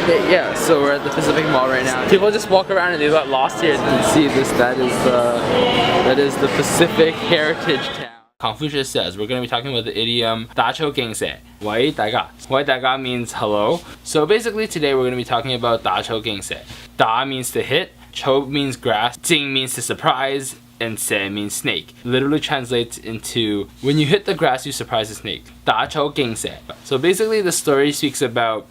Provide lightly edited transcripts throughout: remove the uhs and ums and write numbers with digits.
Yeah, so we're at the Pacific Mall right now. People just walk around and they got lost here. You can see this. That is the Pacific Heritage Town. Kongfucius Says. We're going to be talking about the idiom 打球竞赛. Wai daga. Wai daga means hello. So basically today we're going to be talking about 打球竞赛. Da means to hit, cho means grass, jing means to surprise, and se means snake. Literally translates into when you hit the grass you surprise the snake. 打球竞赛. So basically the story speaks about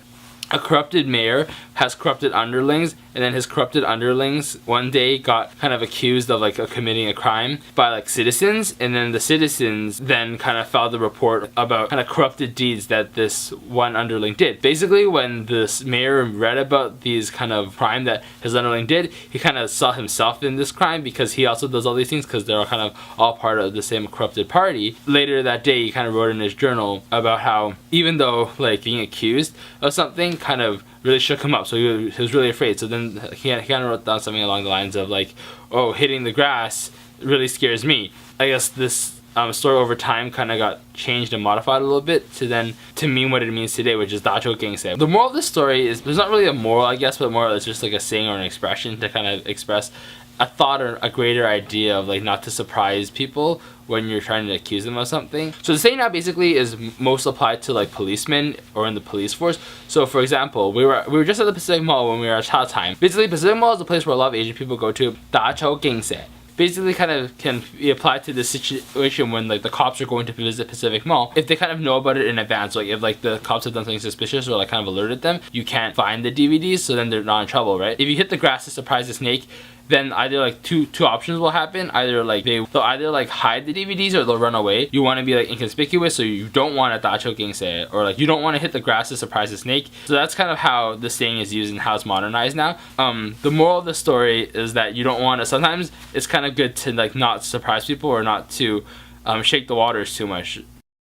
a corrupted mayor has corrupted underlings, and then his corrupted underlings one day got kind of accused of like committing a crime by like citizens, and then the citizens then kind of filed the report about kind of corrupted deeds that this one underling did. Basically, when this mayor read about these kind of crime that his underling did, he kind of saw himself in this crime because he also does all these things because they're all kind of all part of the same corrupted party. Later that day, he kind of wrote in his journal about how even though like being accused of something kind of really shook him up, so he was really afraid. So then he kind of wrote down something along the lines of like, oh, hitting the grass really scares me. I guess this story over time kind of got changed and modified a little bit to mean what it means today, which is 打球竞赛. The moral of this story is, there's not really a moral, I guess, but more it's just like a saying or an expression to kind of express a thought or a greater idea of like not to surprise people when you're trying to accuse them of something. So the saying now basically is most applied to like policemen or in the police force. So for example, we were just at the Pacific Mall when we were at Cha Time. Basically, Pacific Mall is a place where a lot of Asian people go to. 打球竞赛 basically kind of can be applied to the situation when like the cops are going to visit Pacific Mall. If they kind of know about it in advance, like if like the cops have done something suspicious or like kind of alerted them, you can't find the DVDs, so then they're not in trouble, right? If you hit the grass to surprise the snake, then either like two options will happen. Either like they'll either like hide the DVDs or they'll run away. You want to be like inconspicuous, so you don't want to 打球竞赛, or like you don't want to hit the grass to surprise the snake. So that's kind of how the saying is used and how it's modernized now. The moral of the story is that you don't want to, sometimes it's kind of good to like not surprise people or not to shake the waters too much.